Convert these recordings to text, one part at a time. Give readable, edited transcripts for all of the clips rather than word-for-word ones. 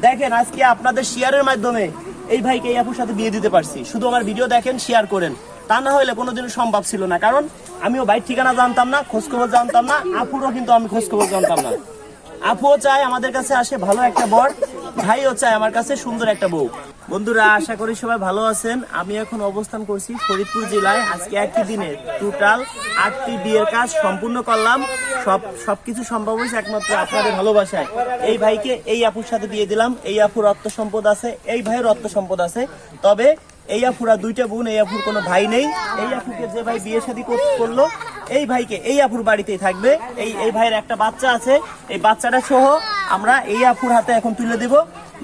দেখেন আজকে আপনাদের শেয়ারের মাধ্যমে এই ভাইকে এই আপুর সাথে বিয়ে দিতে পারছি। শুধু আমার ভিডিও দেখেন, শেয়ার করেন, তা না হলে কোনোদিনও সম্ভব ছিল না। কারণ আমিও ভাইয়ের ঠিকানা জানতাম না, খোঁজখবর জানতাম না, আপুরও কিন্তু আমি খোঁজখবর জানতাম না। আপুও চায় আমাদের কাছে আসে ভালো একটা বর, ভাইও চায় আমার কাছে সুন্দর একটা বউ। বন্ধুরা, আশা করি সবাই ভালো আছেন। আমি এখন অবস্থান করছি ফরিদপুর জেলায়। আজকে একই দিনে টোটাল 8টি বিয়ের কাজ সম্পূর্ণ করলাম। সবকিছু সম্ভব হয়েছে একমাত্র আপনাদের ভালোবাসায়। এই ভাইকে এই আপুর সাথে দিয়ে দিলাম। এই আপুর অর্থ সম্পদ আছে, এই ভাইয়ের অর্থ সম্পদ আছে। তবে এই আপুরা দুইটা বোন, এই আপুর কোনো ভাই নেই। এই আপুকে যে ভাই বিয়ে শাদী করলো, এই ভাইকে এই আপুর বাড়িতেই থাকবে। এই ভাইয়ের একটা বাচ্চা আছে, এই বাচ্চাটা সহ আমরা এই আপুর হাতে এখন তুলে দিব।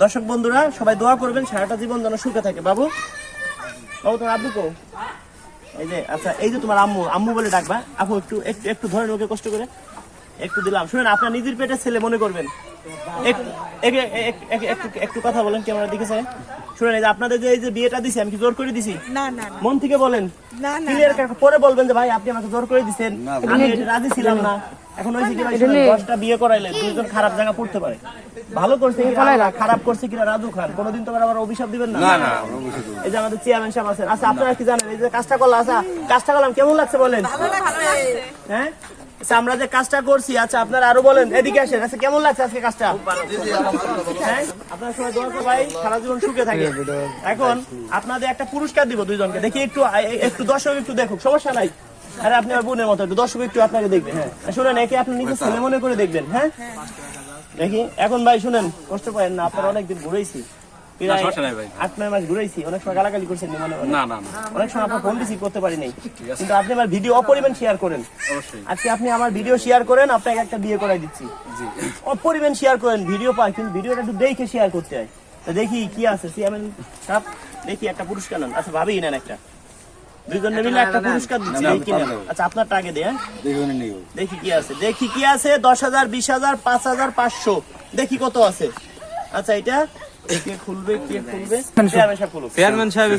দর্শক বন্ধুরা, সবাই দোয়া করবেন সারাটা জীবন যেন সুখে থাকে। বাবু, তোমার আব্বু কো? এই যে, আচ্ছা, এই যে তোমার আম্মু, আম্মু বলে ডাকবা। আপু একটু একটু একটু ধরেন, ওকে কষ্ট করে একটু দিলাম। শুনেন, আপনার নিজের পেটের ছেলে মনে করবেন। একটু কথা বলেন, ক্যামেরা দিকে স্যার। শুনেন, এই যে আপনাদের যে এই যে বিয়েটা দিছি, আমি কি জোর করে দিছি? না, মন থেকে বলেন। পরে বলবেন যে ভাই আপনি আমাকে জোর করে দিচ্ছেন, আমি রাজি ছিলাম না। এখন ওই যে 10টা বিয়ে করাইলে দুইজন খারাপ জায়গা পড়তে পারে। ভালো করছে কিনা, খারাপ করছে কিনা রাজু খান, কোনোদিন তোমার আবার অভিশাপ দিবেন না। এই যে আমাদের চেয়ারম্যান সাহেব আছেন। আচ্ছা, আপনারা কি জানেন এই যে কাজটা করলাম? আচ্ছা, কাজটা করলাম কেমন লাগছে বলেন? হ্যাঁ, আমরা যে কাজটা করছি, আচ্ছা আপনারা আরো বলেন, এদিকে আসেন। আচ্ছা, কেমন লাগছে আজকে কাজটা? হ্যাঁ, আপনারা সবাই দোয়া করবেন ভাই সারা জীবন সুখে থাকে। এখন আপনাদের একটা পুরস্কার দিব দুইজনকে। দেখি একটু দর্শক একটু দেখুক, সমস্যা নাই। আরে আপনি আমার বোনের মতো, একটু দর্শক একটু আপনাকে দেখবেন। হ্যাঁ, শুনেন, একে আপনি নিজে ছেলে মনে করে দেখবেন। হ্যাঁ, দেখি এখন ভাই শুনেন, কষ্ট পাবেন না। আপনারা অনেকদিন ঘুরেছি, 8-9 মাস ঘুরেছি। অনেক সময় গালাগালি করছেন, অনেক সময় আপনার ফোন রিসিভ করতে পারি নাই, কিন্তু আপনি আমার ভিডিও অপরিমাণ শেয়ার করেন। আজকে আপনি আমার ভিডিও শেয়ার করেন, আপনাকে একটা বিয়ে করাই দিচ্ছি। অপরিমাণ শেয়ার করেন, ভিডিও পাই, কিন্তু ভিডিওটা একটু দেখে শেয়ার করতে হয়। দেখি কি আছে চেয়ারম্যান সাহেব, দেখি একটা পুরস্কার নেন। আচ্ছা, ভাবি নেন একটা, দুইজনে মিলে একটা পুরস্কার দিচ্ছি। আচ্ছা, আপনারটা আগে দেয়। দেখি কি আছে, দেখি কি আছে। 10,000, 20,000, 5,000, 500, দেখি কত আছে। আচ্ছা, এটা কে খুলবে? চেয়ারম্যান সাহেব খুলুন। চেয়ারম্যান সাহেব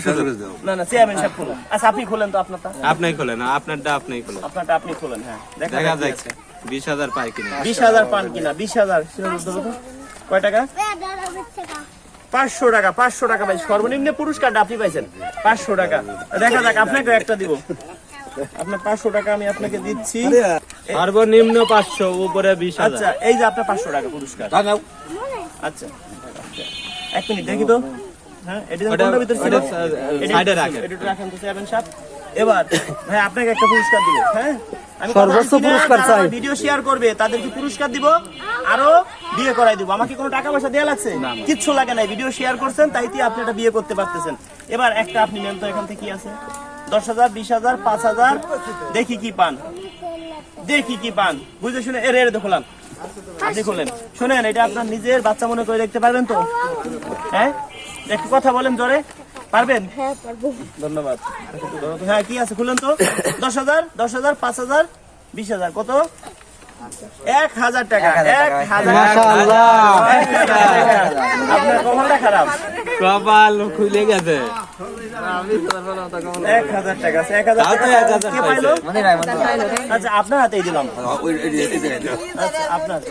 না, চেয়ারম্যান সাহেব খুলুন। আচ্ছা, আপনি খুলেন তো আপনারটা। আপনি খোলেন, আপনারটা আপনি খোলেন। আপনারটা আপনি খুলেন। হ্যাঁ, দেখা যাচ্ছে 20,000 পাই কিনা। 20,000 পান কিনা? 20,000 কয় টাকা? 500 টাকা। 500 টাকা ভাই, সর্বনিম্ন পুরস্কারটা আপনি পাইছেন 500 টাকা। দেখা যাক, আপনাকে একটা দিব। আপনার 500 টাকা আমি আপনাকে দিচ্ছি। সর্বনিম্ন 500, উপরে 20,000। আচ্ছা, এই যে আপনার 500 টাকা পুরস্কার। আচ্ছা, 1 মিনিট দেখি তো। হ্যাঁ, এটা কোনটার ভিতর ছিল? সাইডে রাখেন, এটা রাখেন তো চেয়ারম্যান সাহেব। এবার ভাই আপনাকে একটা পুরস্কার দিব। হ্যাঁ, আমি সর্বোচ্চ পুরস্কার চাই। ভিডিও শেয়ার করবে তাদেরকে পুরস্কার দিব, আরো বিয়ে করাই দিব। আমাকে কোনো টাকা পয়সা দেয়া লাগছে? কিচ্ছু লাগে না। ভিডিও শেয়ার করছেন, তাইতে আপনি এটা বিয়ে করতে পারতেছেন। এবার একটা আপনি নেন তো, এখান থেকে কি আছে? 10,000, 20,000, 5,000, দেখি কি পান, দেখি কি পান। বুঝে শুনে এর দেখলাম, আপনি খোলেন। শোনেন, এটা আপনার নিজের বাচ্চা মনে করে দেখতে পারবেন তো? হ্যাঁ, একটু কথা বলেন জোরে, পারবেন? হ্যাঁ, পারবো। ধন্যবাদ। হ্যাঁ, কি আছে খুলেন তো। 10,000, 10,000, 5,000, 20,000, কত? 1,000 টাকা। 1,000। আপনার কপালটা খারাপ, কপাল খুলে গেছে। 1,000 টাকা। 1,000 টাকা কে পাইলো? আচ্ছা, আপনার হাতেই দিলাম। আচ্ছা, আপনার হাতে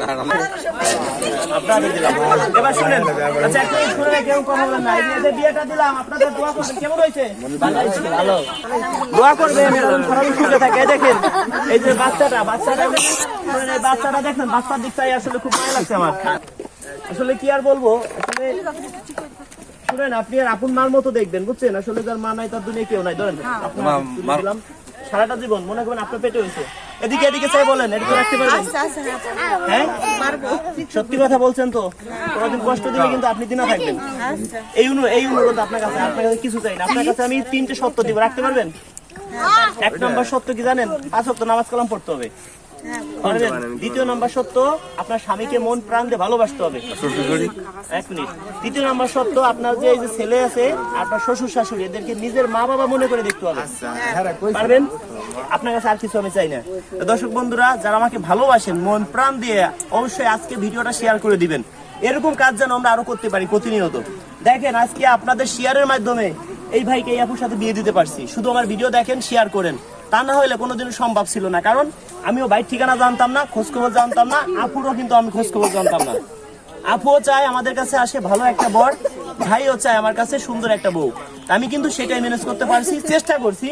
দিলাম। এবার শুনেন, আচ্ছা একটু শুনে কেউ কথা বলেন না। এই যে বিয়েটা দিলাম, আপনাদের দোয়া করবেন। কেমন হয়েছে? ভালো। দোয়া করবেন সারাদিন সুখে থাকে। দেখেন এই যে বাচ্চাটা দেখেন, বাচ্চার দিক চাই আসলে খুব মায়া লাগছে আমার। আসলে কি আর বলবো, আসলে শুনেন, আপনি আর আপন মার মতো দেখবেন, বুঝছেন? আসলে যার মা নাই তার দুনিয়া কেউ নাই। ধরেন দিলাম সারাটা জীবন, মনে করবেন আপনার পেটে হয়েছে। এদিকে চাই বলেন, এদিকে রাখতে পারবেন? হ্যাঁ, সত্যি কথা বলছেন তো? কোনোদিন কষ্ট দিলে কিন্তু আপনি দিনা থাকবেন। এই অনুরোধ আপনার কাছে কিছু চাই না। আপনার কাছে আমি 3টে সত্য দিব, রাখতে পারবেন? 1 নম্বর সত্য কি জানেন? 5 ওয়াক্ত নামাজ কালাম পড়তে হবে। 2 নম্বর সত্য, আপনার স্বামীকে মন প্রাণ দিয়ে ভালোবাসতে হবে। 1 মিনিট। 3 নম্বর সত্য, আপনার যে এই যে ছেলে আছে, আপনার শ্বশুর শাশুড়ি, এদেরকে নিজের মা বাবা মনে করে দেখতে হবে। পারবেন? আপনার কাছে আর কিছু আমি চাই না। দর্শক বন্ধুরা, যারা আমাকে ভালোবাসেন মন প্রাণ দিয়ে, অবশ্যই আজকে ভিডিওটা শেয়ার করে দিবেন। এরকম কাজ যেন আমরা আরো করতে পারি প্রতিনিয়ত। দেখেন আজকে আপনাদের শেয়ারের মাধ্যমে এই ভাইকে এই আপুর সাথে বিয়ে দিতে পারছি। শুধু আমার ভিডিও দেখেন, শেয়ার করেন, তা না হলে কোনোদিনও সম্ভব ছিল না। কারণ আমিও ভাইয়ের ঠিকানা জানতাম না, খোঁজখবর জানতাম না, আপুরও কিন্তু আমি খোঁজখবর জানতাম না। আপুও চায় আমাদের কাছে আসে ভালো একটা বর, ভাইও চায় আমার কাছে সুন্দর একটা বউ। আমি কিন্তু সেটাই ম্যানেজ করতে পারছি, চেষ্টা করছি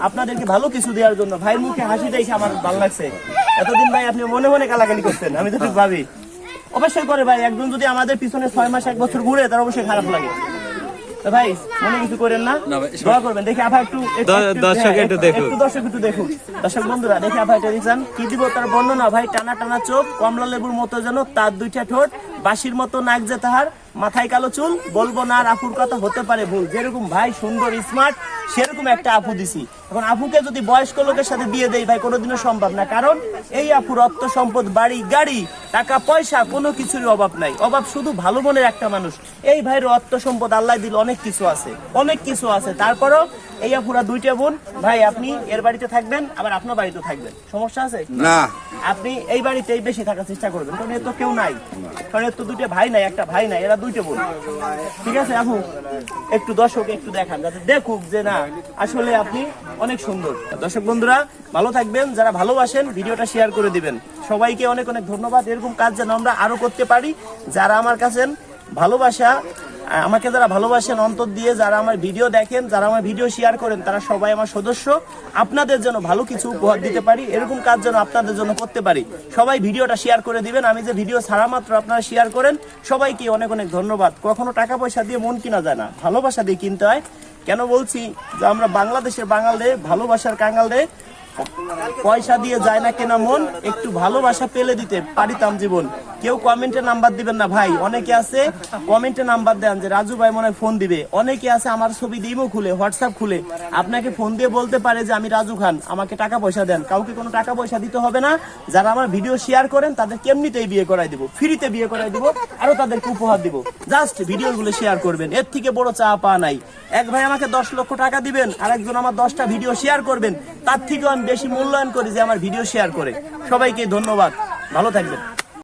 আপনাদেরকে ভালো কিছু দেওয়ার জন্য। ভাইয়ের মুখে হাসি দেখে আমার ভালো লাগছে। এতদিন ভাই আপনি মনে মনে গালাগালি করতেন, আমি তো ঠিক ভাবি। অবশ্যই করে ভাই, একজন যদি আমাদের পিছনে 6 মাস 1 বছর ঘুরে তার অবশ্যই খারাপ লাগে। তো ভাই মনে কিছু করেন না, দোয়া করবেন। দেখি আভা একটু দর্শক একটু দেখুক। দর্শক একটু দেখুক। দর্শক বন্ধুরা দেখি আভা এটা দেখছেন কি দিব তার বর্ণনা। ভাই টানা টানা চোখ, কমলা লেবুর মতো যেন তার 2টা ঠোঁট, বাঁশির মতো নাক যে তাহার, মাথায় কালো চুল, বলবো না আর আপুর কথা হতে পারে ভুল। যেরকম ভাই সুন্দর স্মার্ট সেরকম একটা আপু দিছি। এখন আপুকে যদি বয়স্ক লোকের সাথে বিয়ে দেই ভাই কোনোদিনও সম্ভব না, কারণ এই আপুর অর্থ সম্পদ, বাড়ি গাড়ি, টাকা পয়সা কোনো কিছুরই অভাব নাই। অভাব শুধু ভালো মনের একটা মানুষ। এই ভাইয়ের অর্থ সম্পদ আল্লাহ দিল, অনেক কিছু আছে, অনেক কিছু আছে। তারপরও এই আপুরা 2টা বোন। ভাই আপনি এর বাড়িতে থাকবেন, আবার আপনার বাড়িতে থাকবেন, সমস্যা আছে না? আপনি এই বাড়িতেই বেশি থাকার চেষ্টা করবেন, কারণ এর তো কেউ নাই, কারণ এর তো 2টা ভাই নাই, একটা ভাই নাই, এরা 2টা বোন। ঠিক আছে আপু, একটু দর্শক একটু দেখান, যাতে দেখুক যে না আসলে আপনি অনেক সুন্দর। দর্শক বন্ধুরা ভালো থাকবেন, যারা ভালোবাসেন ভিডিওটা শেয়ার করে দিবেন। সবাইকে অনেক অনেক ধন্যবাদ। এরকম কাজ যেন আমরা আরো করতে পারি। যারা আমার কাছে ভালোবাসা, আমাকে যারা ভালোবাসেন অন্তর দিয়ে, যারা আমার ভিডিও দেখেন, যারা আমার ভিডিও শেয়ার করেন, তারা সবাই আমার সদস্য। আপনাদের জন্য ভালো কিছু উপহার দিতে পারি, এরকম কাজ যেন আপনাদের জন্য করতে পারি। সবাই ভিডিওটা শেয়ার করে দিবেন। আমি যে ভিডিও ছাড়া মাত্র আপনারা শেয়ার করেন, সবাইকে অনেক অনেক ধন্যবাদ। কখনো টাকা পয়সা দিয়ে মন কিনা যায় না, ভালোবাসা দিয়ে কিনতে হয়। কেন বলছি যে আমরা বাংলাদেশের বাঙালদের ভালোবাসার কাঙালদের পয়সা দিয়ে যায় না কেনা মন, একটু ভালোবাসা পেলে দিতে পারিতাম জীবন। কেউ কমেন্টে নাম্বার দিবেন না ভাই, অনেকে আছে কমেন্টে নাম্বার দেন যে রাজু ভাই মনে হয় ফোন দিবে। অনেকে আছে আমার ছবি দিমও খুলে, হোয়াটসঅ্যাপ খুলে আপনাকে ফোন দিয়ে বলতে পারে যে আমি রাজু খান, আমাকে টাকা পয়সা দেন। কাউকে কোনো টাকা পয়সা দিতে হবে না। যারা আমার ভিডিও শেয়ার করেন তাদের কেমনিতেই বিয়ে করাই দিব, ফ্রিতে বিয়ে করাই দিব, আরো তাদেরকে উপহার দিব। জাস্ট ভিডিওগুলো শেয়ার করবেন, এর থেকে বড় চা পাওয়া নাই। এক ভাই আমাকে 10 লক্ষ টাকা দিবেন, আরেকজন আমার 10টা ভিডিও শেয়ার করবেন, তার থেকেও আমি বেশি মূল্যায়ন করি যে আমার ভিডিও শেয়ার করে। সবাইকে ধন্যবাদ, ভালো থাকবেন।